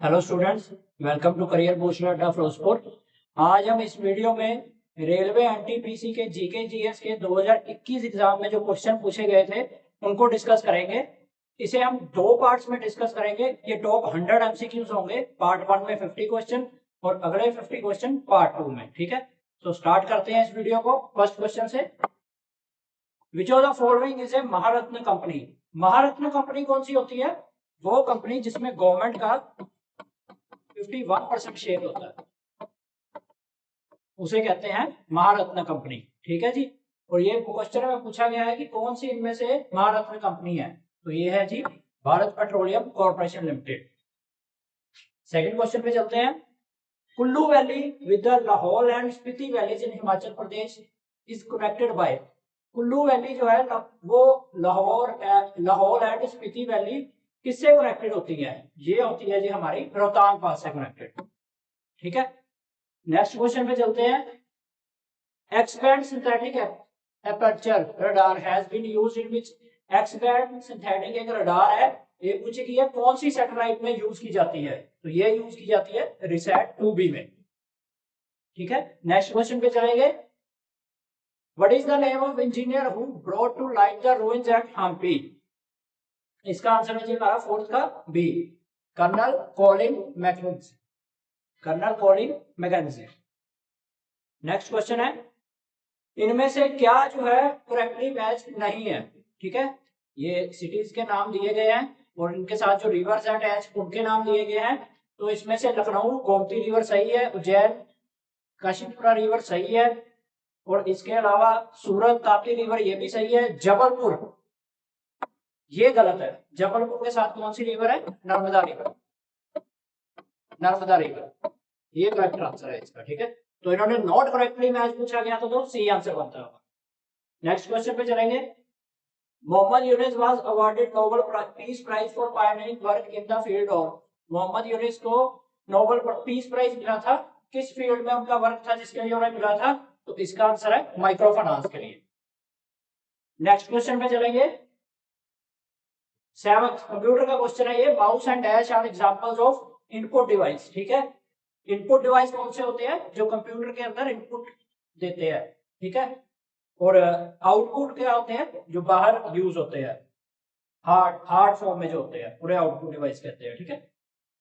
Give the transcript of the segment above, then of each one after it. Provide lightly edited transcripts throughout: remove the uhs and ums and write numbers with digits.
Hello students, welcome to career booster Adda Firozpur. आज हम इस वीडियो में रेलवे एनटीपीसी के जीके जीएस के 2021 एग्जाम में जो क्वेश्चन पूछे गए थे उनको डिस्कस करेंगे। इसे हम दो पार्ट्स में डिस्कस करेंगे। ये टॉप 100 एमसीक्यूज होंगे। पार्ट 1 में 50 क्वेश्चन और अगले 50 क्वेश्चन पार्ट 2 में। ठीक है, तो स्टार्ट करते हैं इस वीडियो को फर्स्ट क्वेश्चन से। विच of the following is a Maharatna company. Maharatna company कौन सी होती है? वो कंपनी जिसमें गवर्नमेंट का 51% शेयर होता है, उसे कहते हैं महारत्न कंपनी। ठीक है जी। और ये क्वेश्चन में पूछा गया है कि कौन सी इनमें से महारत्न कंपनी है, तो ये है जी Bharat petroleum corporation limited. Second question पे चलते हैं। Kullu valley with the Lahaul and Spiti valleys in Himachal Pradesh is connected by. Kullu valley जो है वो लाहौल एंड स्पीति वैली किससे कनेक्टेड होती है? ये होती है जी हमारी रोहतांग पास से कनेक्टेड। ठीक है, नेक्स्ट क्वेश्चन पे चलते हैं। Expand synthetic aperture radar has been used in which. Expand synthetic एक रडार है, ये पूछे कि ये कौन सी सैटेलाइट में यूज की जाती है, तो ये यूज की जाती है रिसैट 2B में। ठीक है, नेक्स्ट क्वेश्चन पे चलेंगे। What is the name of engineer who brought to light the ruins at Hampi. इसका आंसर है जी हमारा फोर्थ का B, colonel Colin Mackenzie. Colonel Colin Mackenzie. Next question है, इनमें से क्या जो है करेक्टली मैच नहीं है? ठीक है, ये सिटीज के नाम दिए गए हैं और इनके साथ जो रिवर्स एंड एच उनके नाम दिए गए हैं। तो इसमें से लखनऊ गोमती रिवर सही है, उज्जैन काशीपुरा रिवर सही है, और इसके अलावा सूरत ताप्ती रिवर ये भी सही है। जबलपुर ये गलत है। जबलपुर के साथ कौन सी रिवर है? नर्मदा रिवर। नर्मदा रिवर ये करेक्ट आंसर है इसका। ठीक है, तो इन्होंने नॉट करेक्टली मैच पूछा गया तो सी आंसर बनता है। नेक्स्ट क्वेश्चन पे चलेंगे। Muhammad Yunus was awarded Nobel peace prize for pioneering work in the field of. Muhammad Yunus को नोबेल पीस प्राइज मिला था, किस फील्ड में उनका वर्क था जिसके लिए उन्हें मिला था? तो इसका आंसर है माइक्रो फाइनेंस के लिए। नेक्स्ट क्वेश्चन पे चलेंगे। सेवंथ कंप्यूटर का क्वेश्चन है ये। Mouse and dash are examples of input device. ठीक है, इनपुट डिवाइस कौन से होते हैं? जो कंप्यूटर के अंदर इनपुट देते हैं। ठीक है, और आउटपुट क्या होते हैं? जो बाहर यूज होते हैं, हार्ड फॉर्म में जो होते हैं, पूरे आउटपुट डिवाइस कहते हैं। ठीक है,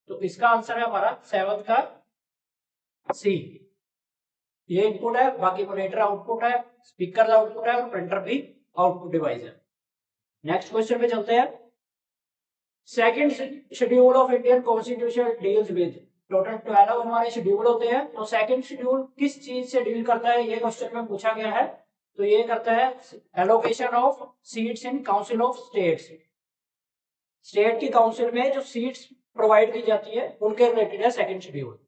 तो इसका आंसर है हमारा सेवंथ का सी। ये इनपुट है, बाकी मॉनिटर आउटपुट है, स्पीकर आउटपुट है और प्रिंटर भी आउटपुट डिवाइस है। नेक्स्ट क्वेश्चन पे चलते हैं। Second schedule of Indian constitution deals with. Total 12 हमारे शेड्यूल होते हैं, तो सेकंड शेड्यूल किस चीज से डील करता है ये क्वेश्चन में पूछा गया है। तो ये करता है allocation of seats in council of states. State की काउंसिल में जो सीट्स प्रोवाइड की जाती है उनके रिलेटेड है सेकंड शेड्यूल।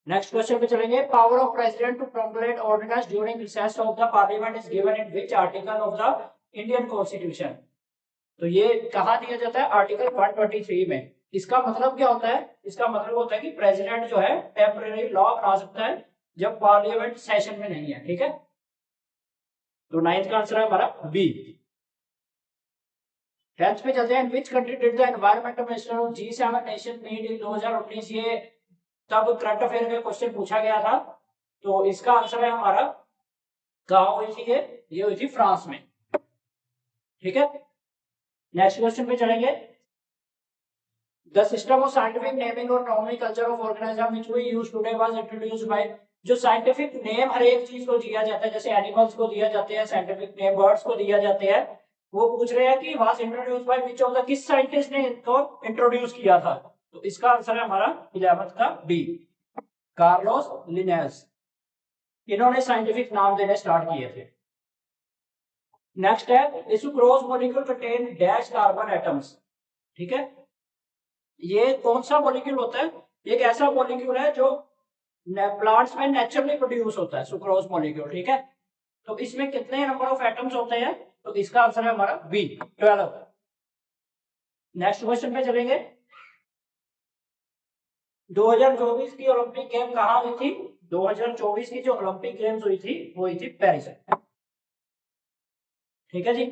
नेक्स्ट क्वेश्चन पे चलेंगे। Power of president to promulgate ordinance during recess of the parliament is given in which article of the Indian constitution. तो ये कहाँ दिया जाता है? आर्टिकल 123 में। इसका मतलब क्या होता है? इसका मतलब होता है कि प्रेसिडेंट जो है टेम्परेरी लॉ बना सकता है जब पार्लियामेंट सेशन में नहीं है। ठीक है, तो नाइन्थ का आंसर है हमारा बी। टेंथ पे चलते हैं। Which country did the environmental minister of G7 nation meet in 2019। ये तब करंट अफेयर में क्वेश्चन पूछा गया था, तो इसका आंसर है हमारा कहाँ हुई थी ये हुई थी फ्रांस में। ठीक है, नेक्स्ट क्वेश्चन पे चलेंगे। The system of scientific naming or nomenclature of organism which we use today was introduced by। जो साइंटिफिक नेम हर एक चीज को दिया जाता है, जैसे एनिमल्स को दिया जाते हैं साइंटिफिक नेम, बर्ड्स को दिया जाते हैं, वो पूछ रहे हैं कि was introduced by which of the, किस साइंटिस्ट ने इनको इंट्रोड्यूस किया था? तो इसका आंसर है हमारा 11th का बी, कार्लोस लिनेस। इन्होंने साइंटिफिक नाम देने स्टार्ट किए थे। नेक्स्ट है sucrose molecule contain dash carbon atoms. ठीक है, ये कौन सा मॉलिक्यूल होता है? एक ऐसा मॉलिक्यूल है जो प्लांट्स में नेचुरली प्रोड्यूस होता है, सुक्रोज मॉलिक्यूल। ठीक है, तो इसमें कितने नंबर ऑफ एटम्स होते हैं? तो इसका आंसर है हमारा बी, 12। नेक्स्ट क्वेश्चन पे चलेंगे। 2024 की ओलंपिक गेम कहाँ हुई थी? 2024 की जो ओलंपिक गेम्स हुई थी वो हुई थी पेरिस। ठीक है जी,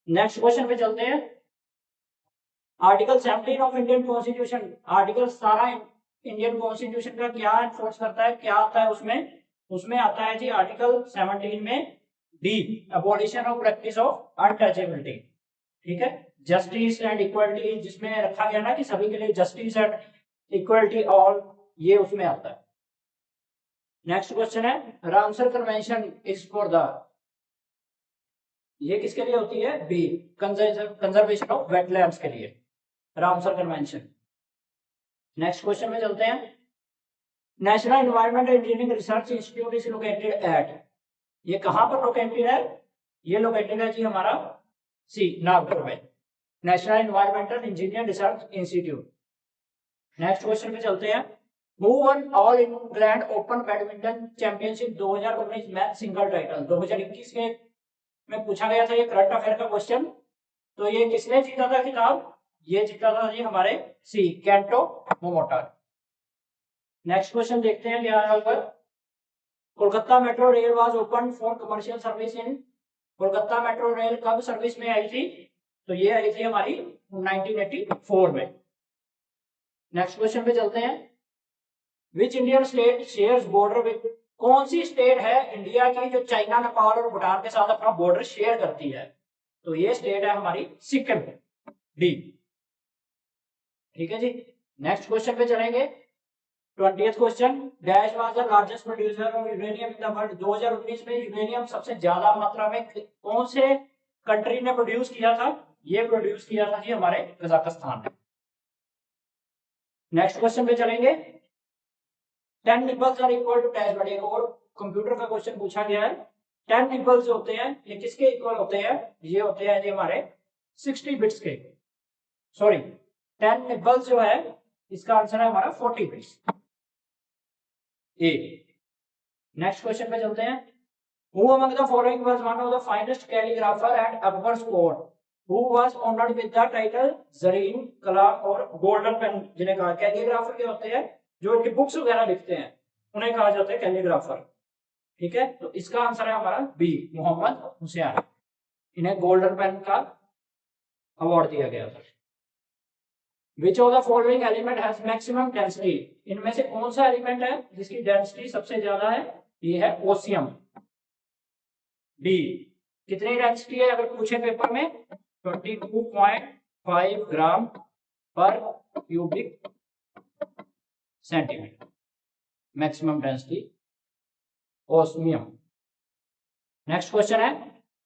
नेक्स्ट क्वेश्चन पे चलते हैं। Article 17 of Indian constitution, article सारा इंडियन कॉन्स्टिट्यूशन का क्या एनफोर्स करता है, क्या आता है उसमें, उसमें आता है जी आर्टिकल 17 में D, abolition of practice of untouchability. ठीक है, जस्टिस एंड इक्वलिटी जिसमें रखा गया ना कि सभी के लिए जस्टिस एंड इक्वलिटी ऑल, ये उसमें आता है। नेक्स्ट क्वेश्चन है Ramsar convention is for the, ये किसके लिए होती है, बी, कंजर्वेशन ऑफ वेटलैंड्स के लिए, रामसर कन्वेंशन। नेक्स्ट क्वेश्चन में चलते हैं, national environment engineering research institute is located at, ये कहां पर लोकेटेड है, ये लोकेटेड है जी हमारा सी, नागपुर में, national environmental engineering research institute. Next question पे चलते हैं, who one all England open badminton championship 2019 match single title, 2021 के में पूछा गया था ये करंट अफेयर का क्वेश्चन। तो ये किसने जीता था खिताब, ये जीता था जी हमारे सी, केंटो मोमोटा। नेक्स्ट क्वेश्चन देखते हैं क्या है ऊपर, Kolkata metro rail was open for commercial service in, Kolkata metro rail कब सर्विस में आई थी, तो ये आई थी हमारी 1984 में। नेक्स्ट क्वेश्चन पे चलते हैं, which Indian state shares border with, कौन सी स्टेट है इंडिया की जो चाइना, नेपाल और भूटान के साथ अपना बॉर्डर शेयर करती है, तो ये स्टेट है हमारी सिक्किम, डी। ठीक है जी, नेक्स्ट क्वेश्चन पे चलेंगे, 20th question, dash was the largest producer of uranium in the world, 2019 में यूरेनियम सबसे ज्यादा मात्रा में कौन से कंट्री ने प्रोड्यूस किया था, ये प्रोड्यूस किया था जी हमारे कजाकिस्तान ने। नेक्स्ट क्वेश्चन पे चलेंगे, 10 nibbles are equal to dash, बढ़िया और कंप्यूटर का क्वेश्चन पूछा गया है, 10 निपल्स होते हैं ये किसके इक्वल होते हैं, ये होते हैं जी हमारे 60 बिट्स के, सॉरी 10 निपल्स जो है इसका आंसर है हमारा 40 बिट्स, ए। नेक्स्ट क्वेश्चन पे चलते हैं, who among the following was one of the finest calligrapher at Akbar's court, who was honoured with the title Zarin Kalam और गोल्डन पेन, जिन्हें कहा कैलीग्राफर के होते हैं जो इनकी बुक्स वगैरह लिखते हैं, उन्हें कहा जाता है कैलीग्राफर। ठीक है, तो इसका आंसर है हमारा बी, मोहम्मद हुसैन, इन्हें गोल्डन पेन का अवार्ड दिया गया था। Which of the following element has maximum density, इनमें से कौन सा एलिमेंट है जिसकी डेंसिटी सबसे ज्यादा है, ये है ओसियम, डी। कितनी डेंसिटी है अगर पूछे पेपर में, 22.5 ग्राम पर cubic centimetre, maximum density osmium. Next question है,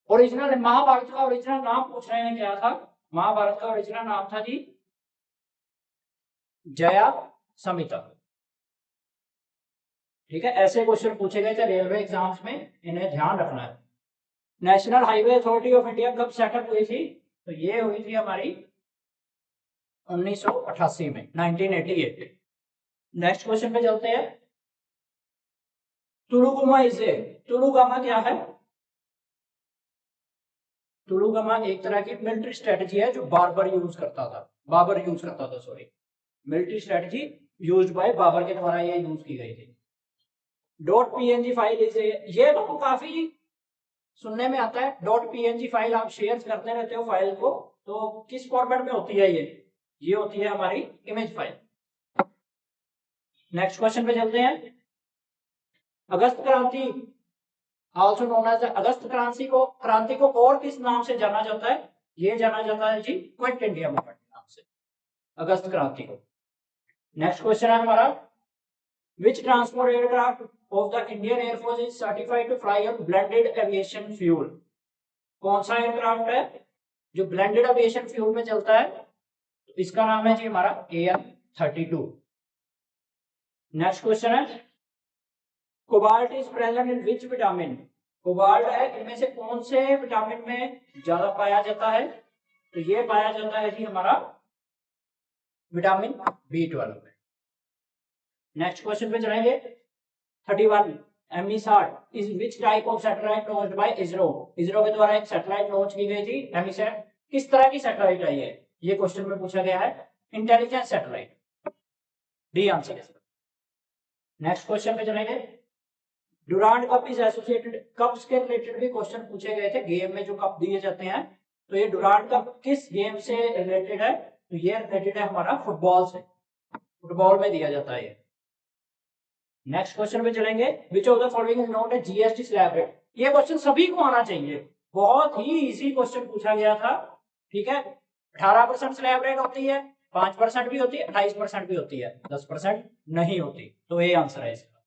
ओरिजिनल महाभारत का ओरिजिनल नाम पूछ रहे हैं, क्या था, महाभारत का ओरिजिनल नाम था जी जया समिता। ठीक है, ऐसे क्वेश्चन पूछे गए थे रेलवे एग्जाम्स में, इन्हें ध्यान रखना है। National highway authority of India कब सेटअप हुई थी, तो ये हुई थी हमारी 1988 में, 1988। नेक्स्ट क्वेश्चन पे चलते हैं, तुलुगमा इसे, तुलुगमा क्या है, तुलुगमा एक तरह की मिलिट्री स्ट्रेटजी है जो बाबर यूज करता था, sorry, military strategy used by Babur के द्वारा ये यूज की गई थी। .png फाइल इसे, ये तो काफी सुनने में आता है, .png फाइल आप शेयर करते रहते हो फाइल को, तो किस फॉर्मेट में होती है ये होती है हमारी इमेज फाइल। नेक्स्ट क्वेश्चन पे चलते हैं, अगस्त क्रांति आल्सो नोन एज अगस्त क्रांति को और किस नाम से जाना जाता है, ये जाना जाता है जी क्विट इंडिया मूवमेंट के नाम से, अगस्त क्रांति को। नेक्स्ट क्वेश्चन है हमारा, which transport aircraft of the Indian air force is certified to fly on blended aviation fuel, कौन सा एयरक्राफ्ट है जो ब्लेंडेड एविएशन फ्यूल में चलता है, तो इसका नाम है जी हमारा AN-32। नेक्स्ट क्वेश्चन है, cobalt is present in which vitamin, cobalt है इनमें से कौन से विटामिन में ज्यादा पाया जाता है, तो ये पाया जाता है जी हमारा विटामिन B12 में। नेक्स्ट क्वेश्चन पे चलेंगे, 31 EMISAT is which type of satellite launched by ISRO, ISRO के द्वारा एक सैटेलाइट लॉन्च की गई थी एमीसैट, किस तरह की सैटेलाइट है ये क्वेश्चन में पूछा गया है, इंटेलिजेंस सैटेलाइट, डी आंसर है। नेक्स्ट क्वेश्चन पे चलेंगे, Durand cup is associated, cups के रिलेटेड भी क्वेश्चन पूछे गए थे, गेम में जो कप दिए जाते हैं, तो ये डुरांड कप किस गेम से रिलेटेड है, तो ये रिलेटेड है हमारा फुटबॉल से, फुटबॉल में दिया जाता है ये। नेक्स्ट क्वेश्चन पे चलेंगे, विच of the following is not a GST slab rate. ये क्वेश्चन सभी को आना चाहिए, बहुत ही इजी क्वेश्चन पूछा गया था, ठीक है। 18% स्लैब रेट होती है, 5% भी होती है, 28% भी होती है, 10% नहीं होती। तो ये आंसर है इसका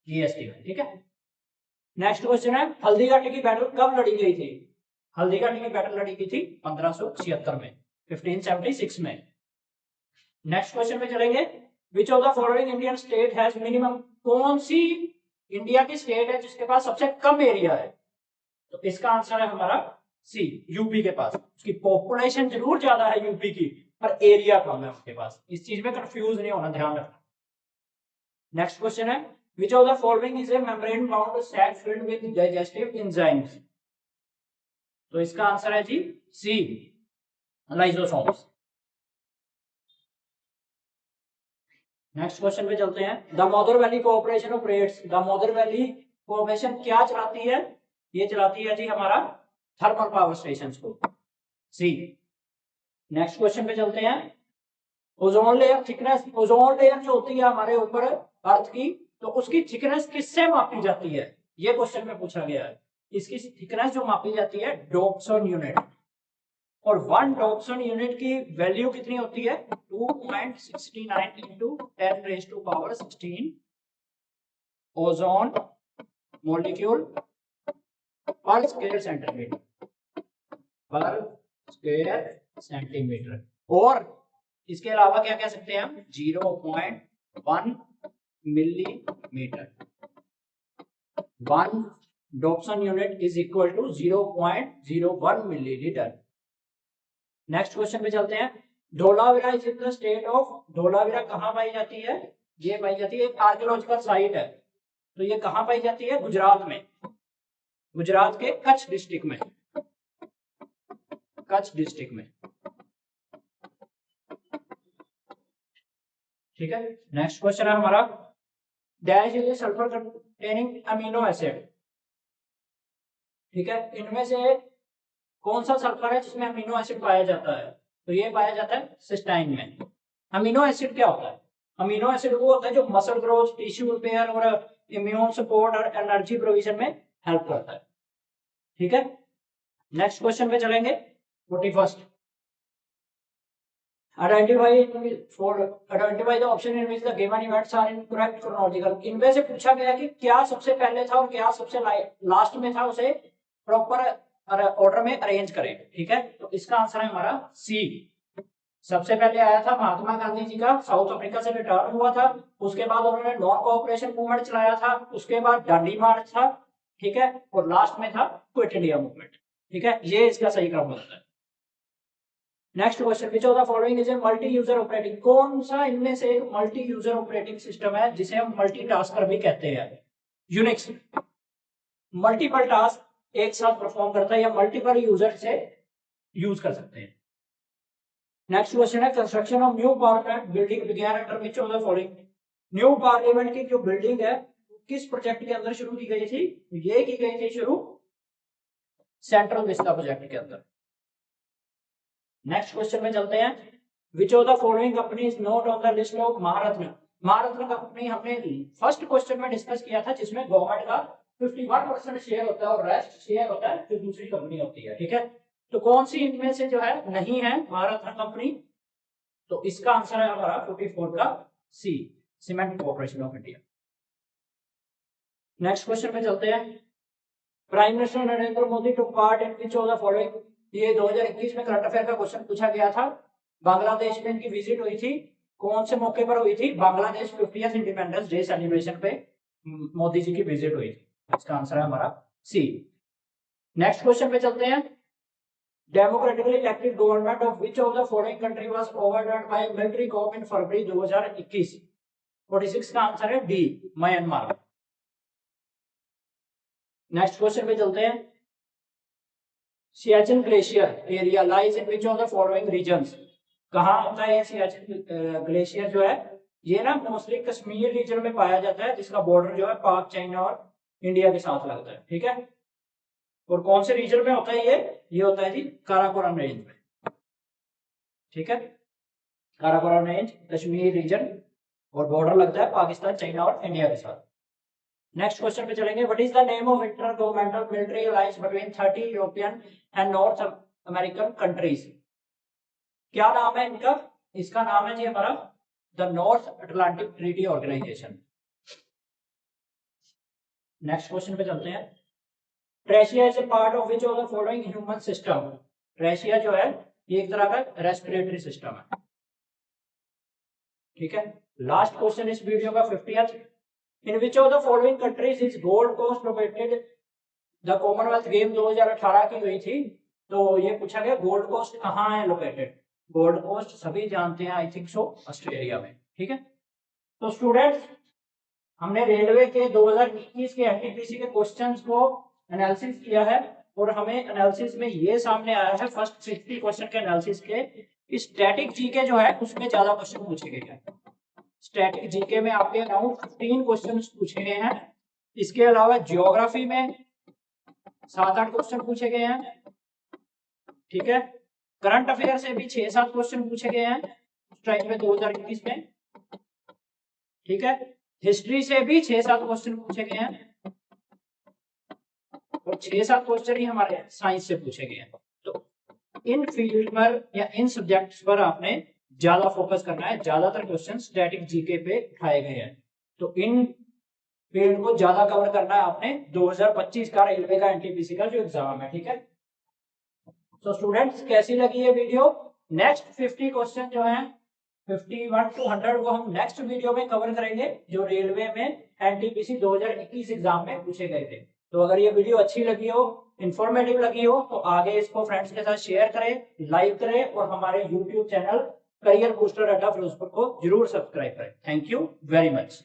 जीएसटी में, ठीक है। नेक्स्ट क्वेश्चन है, हल्दीघाटी की बैटल कब लड़ी गई थी। हल्दीघाटी की बैटल लड़ी गई थी 1576 में, 1576 में। नेक्स्ट क्वेश्चन पे चलेंगे, विच of the following Indian state has minimum. कौन सी इंडिया की स्टेट है जिसके पास सबसे कम एरिया है। तो इसका आंसर है हमारा सी, यूपी के पास। उसकी पॉपुलेशन जरूर ज्यादा है यूपी की, पर एरिया कम है उसके पास। इस चीज में कंफ्यूज नहीं होना, ध्यान रखना। नेक्स्ट क्वेश्चन है, which of the following is a membrane bound sac filled with digestive enzymes। तो इसका आंसर है जी सी, लाइसोसोम्स। नेक्स्ट क्वेश्चन पे चलते हैं, Damodar valley cooperation operates. Damodar valley cooperation क्या चलाती है। ये चलाती है जी हमारा थर्मल पावर स्टेशन को, सी। नेक्स्ट क्वेश्चन पे चलते हैं, ozone layer thickness. Ozone layer जो होती है हमारे ऊपर अर्थ की, तो उसकी थिकनेस किससे मापी जाती है। ये क्वेश्चन में पूछा गया है। इसकी थिकनेस जो मापी जाती है डॉप्सन यूनिट, और 1 डॉप्सन यूनिट की वैल्यू कितनी होती है 2.69 इंटू 10⁻16 ओजोन मॉलिक्यूल पर स्क्वायर सेंटीमीटर, पर स्क्वायर सेंटीमीटर। और इसके अलावा क्या कह सकते हैं हम, 0.1 millimetre. 1 Dobson unit is equal to 0.01 millilitre. Next question पे चलते हैं, Dholavira is in the state of. Dholavira कहां पाई जाती है। ये पाई जाती है, एक आर्कियोलॉजिकल साइट है। तो ये कहां पाई जाती है, गुजरात में, गुजरात के कच्छ डिस्ट्रिक्ट में, कच्छ डिस्ट्रिक्ट में, ठीक है। नेक्स्ट क्वेश्चन है हमारा, dash is sulphur containing amino acid. ठीक है, इनमें से कौन सा सल्फर है जिसमें अमीनो एसिड पाया जाता है। तो ये पाया जाता है सिस्टाइन में। अमीनो एसिड क्या होता है, अमीनो एसिड वो होता है जो मसल ग्रोथ, टिश्यू रिपेयर और इम्यून सपोर्ट और एनर्जी प्रोविजन में हेल्प करता है, ठीक है। नेक्स्ट क्वेश्चन पे चलेंगे, 41st, identify the option in which the given events are in correct chronological. इनमें से पूछा गया कि क्या सबसे पहले था और क्या सबसे लास्ट में था, उसे प्रॉपर ऑर्डर में अरेंज करें, ठीक है। तो इसका आंसर है हमारा सी। सबसे पहले आया था महात्मा गांधी जी का, साउथ अफ्रीका से रिटर्न हुआ था। उसके बाद उन्होंने नॉन कोऑपरेशन मूवमेंट चलाया था। उसके बाद दांडी मार्च था, ठीक है। और लास्ट में था क्विट इंडिया मूवमेंट, ठीक है। ये इसका सही क्रम होता है। Next question, which of the following is a multi user operating. कौन सा इनमें से एक मल्टी यूजर ऑपरेटिंग सिस्टम है जिसे हम मल्टीटास्कर भी कहते हैं। यूनिक्स मल्टीपल टास्क एक साथ परफॉर्म करता है या मल्टीपल यूजर से यूज कर सकते हैं। नेक्स्ट क्वेश्चन है, construction of new parliament building began under which of the following. New parliament की जो बिल्डिंग है किस प्रोजेक्ट के अंदर शुरू की गई थी। ये की गई थी शुरू सेंट्रल विस्टा प्रोजेक्ट के अंदर। नेक्स्ट क्वेश्चन में चलते हैं, विच of the following company is not on the list of Maharatna. Maharatna company हमने फर्स्ट क्वेश्चन में डिस्कस किया था, जिसमें गवर्नमेंट का 51% शेयर होता है और रेस्ट शेयर होता है जो दूसरी कंपनी होती है, ठीक है। तो कौन सी इनमें से जो है नहीं है महारत्न कंपनी। तो इसका आंसर है हमारा 44 का C, cement corporation of India. Next question में चलते हैं, prime minister Narendra Modi took part in which of the following. ये 2021 में करंट अफेयर का क्वेश्चन पूछा गया था। बांग्लादेश में इनकी विजिट हुई थी, कौन से मौके पर हुई थी, Bangladesh 50th independence day celebration पे मोदी जी की विजिट हुई थी। इसका आंसर है हमारा सी। नेक्स्ट क्वेश्चन पे चलते हैं, democratically elected government of which of the following country was overturned by military coup in February 2021। 46 का आंसर है डी, म्यांमार। नेक्स्ट क्वेश्चन पे चलते हैं, Siachen glacier area lies in which of the following regions. कहां होता है ये सियाचिन ग्लेशियर जो है, ये ना मोस्टली कश्मीर रीजन में पाया जाता है, जिसका बॉर्डर जो है पाक, चाइना और इंडिया के साथ लगता है, ठीक है। और कौन से रीजन में होता है ये होता है जी काराकोरम रेंज में, ठीक है। काराकोरम रेंज, कश्मीर रीजन, और बॉर्डर लगता है पाकिस्तान, चाइना और इंडिया के साथ। नेक्स्ट क्वेश्चन पे चलेंगे। What is the name of intergovernmental military alliance between 30 European and North American countries? क्या नाम है इनका? इसका नाम है जी हमारा the North Atlantic Treaty Organization. Next question पे चलते हैं। Trachea is a part of which of the following human system? Trachea जो है ये एक तरह का रेस्पिरेटरी सिस्टम है, ठीक है। लास्ट क्वेश्चन इस वीडियो का 50th। In which of the following countries is Gold Coast located? The Commonwealth game 2018 की हुई थी, तो ये पूछा गया गोल्ड कोस्ट कहाँ है लोकेटेड। गोल्ड कोस्ट सभी जानते हैं, आई थिंक सो ऑस्ट्रेलिया में, ठीक है। तो स्टूडेंट्स हमने रेलवे के 2021 के एनटीपीसी के क्वेश्चंस को एनालिसिस किया है, और हमें एनालिसिस में ये सामने आया है फर्स्ट 60 क्वेश्चन के एनालिसिस के स्टैटिक जीके जो है उसमें ज्यादा क्वेश्चन पूछे गए हैं। स्टैटिक जीके में आपके अराउंड 15 क्वेश्चन पूछे गए हैं। इसके अलावा ज्योग्राफी में 7-8 क्वेश्चन पूछे गए हैं, ठीक है। करंट अफेयर से भी 6-7 क्वेश्चन पूछे गए हैं उस टाइम में 2021 में, ठीक है। हिस्ट्री से भी 6-7 क्वेश्चन पूछे गए हैं, और 6-7 क्वेश्चन ही हमारे साइंस से पूछे गए हैं। तो इन फील्ड पर या इन सब्जेक्ट्स पर आपने ज्यादा फोकस करना है। ज्यादातर क्वेश्चन स्टैटिक जीके पे उठाए गए हैं, तो इन फील्ड को ज्यादा कवर करना है आपने 2025 का रेलवे का एनटीपीसी का जो एग्जाम है, ठीक है। तो स्टूडेंट्स कैसी लगी ये वीडियो? नेक्स्ट 50 क्वेश्चन जो है 51 to 100 वो हम नेक्स्ट वीडियो में कवर करेंगे, जो रेलवे में एनटीपीसी 2021 एग्जाम में पूछे गए थे। तो अगर ये वीडियो अच्छी लगी हो, इंफॉर्मेटिव लगी हो, तो आगे इसको फ्रेंड्स के साथ शेयर करें, लाइक करें, और हमारे YouTube channel career booster Adda Firozpur को जरूर सब्सक्राइब करें। Thank you very much.